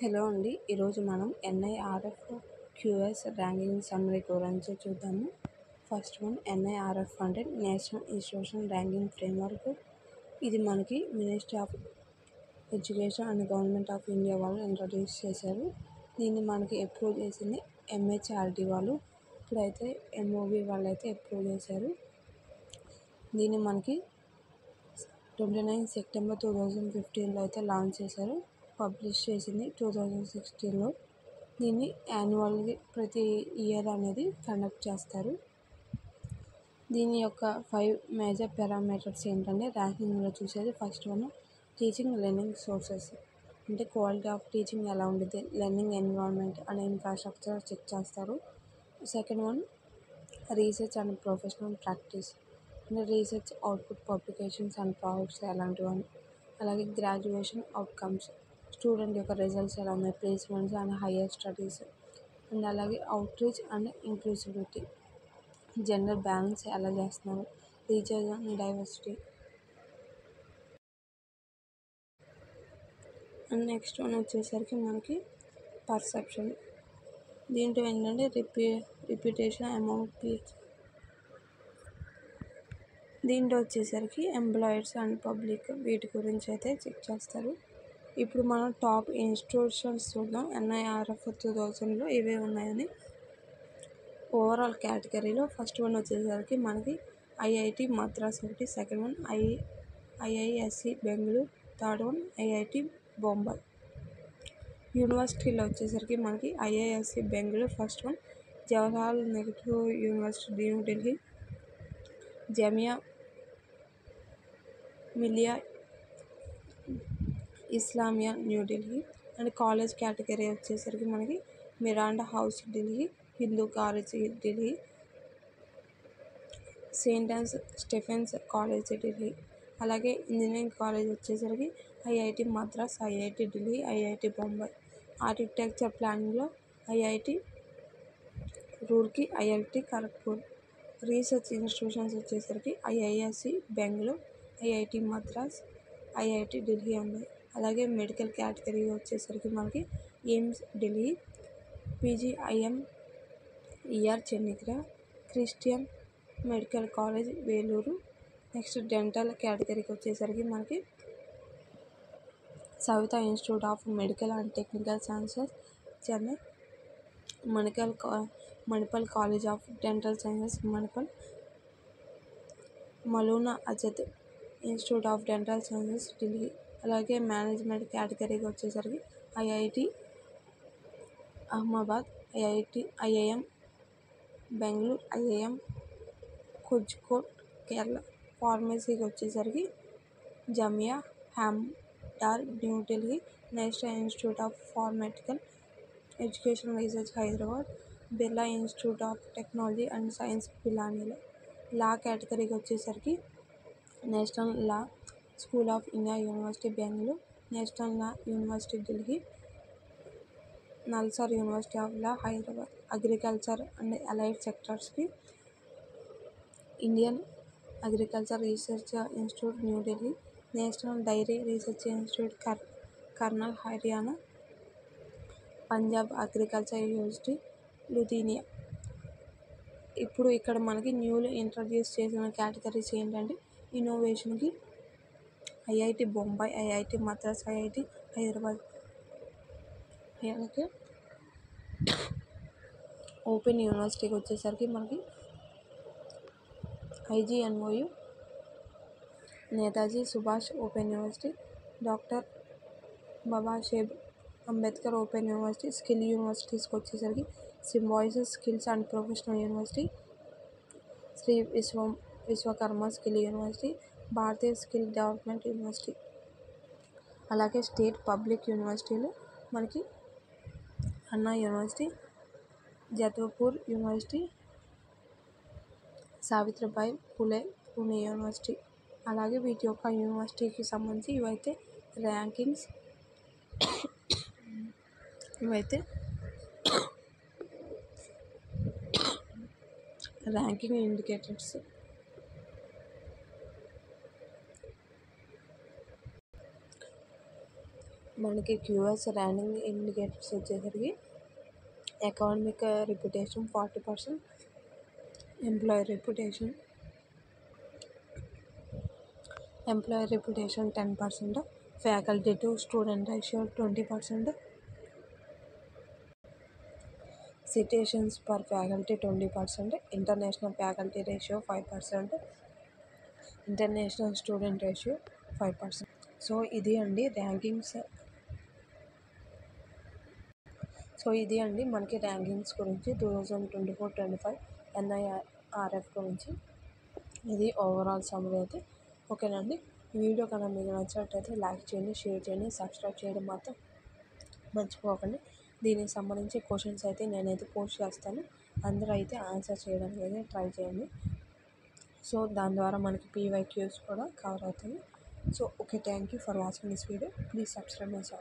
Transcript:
Hello అండి. ఈరోజు మనం ఎన్ఐఆర్ఎఫ్ క్యూఎస్ ర్యాంకింగ్ సమ్మరీ గురించి చూద్దాము. ఫస్ట్ వన్ ఎన్ఐఆర్ఎఫ్ అంటే నేషనల్ ఇన్స్టిట్యూషన్ ర్యాంకింగ్ ఫ్రేమ్వర్క్. ఇది మనకి ministry of education and government of India వాళ్ళు ఇంట్రడ్యూస్ చేశారు. దీన్ని మనకి అప్రూవ్ చేసింది ఎంహెచ్ఆర్డి వాళ్ళు. ఇప్పుడైతే ఎంఓబి వాళ్ళు అయితే అప్రూవ్ చేశారు. దీన్ని మనకి 29 సెప్టెంబర్ 2015లో అయితే లాంచ్ చేశారు. పబ్లిష్ చేసింది 2016లో. దీన్ని యాన్యువల్గా ప్రతి ఇయర్ అనేది కండక్ట్ చేస్తారు. దీని యొక్క 5 మేజర్ పారామీటర్స్ ఏంటంటే ర్యాంకింగ్లో చూసేది first one teaching learning sources, అంటే క్వాలిటీ ఆఫ్ టీచింగ్ ఎలా ఉంటుంది, లెర్నింగ్ ఎన్విరాన్మెంట్ అనే ఇన్ఫ్రాస్ట్రక్చర్ చెక్ చేస్తారు. Second one research and professional practice, అంటే research output publications and projects అలాంటివన్నీ. అలాగే గ్రాడ్యుయేషన్ అవుట్కమ్స్, స్టూడెంట్ యొక్క రిజల్ట్స్ ఎలా ఉన్నాయి, placements and higher studies. And అలాగే outreach and inclusivity, gender balance ఎలా చేస్తున్నారు, region and diversity. And next one వచ్చేసరికి మనకి పర్సెప్షన్. దీంట్లో ఏంటంటే రిప్యుటేషన్ అమౌంట్ పీస్. దీంట్లో వచ్చేసరికి ఎంప్లాయర్స్ అండ్ పబ్లిక్ వీటి గురించి అయితే చెక్ చేస్తారు. ఇప్పుడు మనం టాప్ ఇన్స్టిట్యూషన్స్ చూద్దాం. ఎన్ఐఆర్ఎఫ్ 2000లో ఇవే ఉన్నాయని. ఓవరాల్ కేటగిరీలో ఫస్ట్ వన్ వచ్చేసరికి మనకి ఐఐటి మద్రాస్ ఒకటి, second one IISc Bengaluru, third one IIT Bombay. యూనివర్సిటీలో వచ్చేసరికి మనకి IISc Bengaluru first one, Jawaharlal Nehru university New Delhi, Jamia Millia Islamia New Delhi. And college category వచ్చేసరికి మనకి Miranda house Delhi, Hindu college Delhi, saint Stephen's college Delhi. అలాగే ఇంజనీరింగ్ కాలేజ్ వచ్చేసరికి IIT Madras, IIT Delhi, IIT Bombay. Architecture ప్లానింగ్లో IIT Roorkee, IIT Kharagpur. Research institutions వచ్చేసరికి IISc Bengaluru, IIT Madras, IIT Delhi ఉన్నాయి. అలాగే మెడికల్ కేటగిరీ వచ్చేసరికి మనకి ఎయిమ్స్ ఢిల్లీ, పీజీఐఎంఈఆర్ చెన్నిగ్రా, Christian medical college Vellore. Next dental కేటగిరీకి వచ్చేసరికి మనకి Saveetha institute of medical and technical sciences Chennai, Manipal college of dental sciences Manipal, Maulana Azad institute of dental sciences Delhi. అలాగే మేనేజ్మెంట్ కేటగిరీకి వచ్చేసరికి IIT Ahmedabad, IIM Bengaluru, IIM Kozhikode Kerala. ఫార్మసీకి వచ్చేసరికి Jamia Hamdard New Delhi, national institute of pharmaceutical education research Hyderabad, Birla institute of technology and science పిలానీలో. Law కేటగిరీకి వచ్చేసరికి national law school of India university Bengaluru, national law university Delhi, NALSAR university of law Hyderabad. Agriculture and allied సెక్టర్స్కి Indian agriculture research institute New Delhi, national dairy research institute Karnal Haryana, Punjab agriculture university Ludhiana. ఇప్పుడు ఇక్కడ మనకి న్యూలో introduce చేసిన categories ఏంటంటే ఇన్నోవేషన్కి IIT Bombay, IIT Madras, IIT Hyderabad. అలాగే ఓపెన్ యూనివర్సిటీకి వచ్చేసరికి మనకి IGNOU, Netaji Subhash open university, doctor Babasaheb Ambedkar open university. Skill యూనివర్సిటీస్కి వచ్చేసరికి symbiosis skills and professional university, Shri Vishwakarma skill university, Bharatiya skill development university. అలాగే స్టేట్ పబ్లిక్ యూనివర్సిటీలు మనకి Anna university, Jadavpur university, Savitribai Phule Pune university. అలాగే వీటి యొక్క యూనివర్సిటీకి సంబంధించి ఇవైతే ర్యాంకింగ్స్, ఇవైతే ర్యాంకింగ్ ఇండికేటర్స్. మనకి క్యూఎస్ ర్యాంకింగ్ ఇండికేటర్స్ వచ్చేసరికి academic reputation 40%, employer reputation 10%, faculty to student ratio 20%, citations per faculty 20%, international faculty ratio 5%, international student ratio 5%. So ఇది అండి ర్యాంకింగ్స్. ఇది అండి మనకి ర్యాంకింగ్స్ గురించి 2024-25 NIRF గురించి. ఇది ఓవరాల్ సమ్మరీ అయితే. ఓకేనండి, వీడియో కనుక మీకు నచ్చినట్లయితే లైక్ చేయండి, షేర్ చేయండి, సబ్స్క్రైబ్ చేయడం మాత్రం మర్చిపోకండి. దీనికి సంబంధించి క్వశ్చన్స్ అయితే నేనైతే పోస్ట్ చేస్తాను, అందరూ అయితే ఆన్సర్ చేయడానికి అయితే ట్రై చేయండి. సో దాని ద్వారా మనకి PYQs కూడా కవర్ అవుతుంది. So okay, thank you for watching this video. Please subscribe my channel.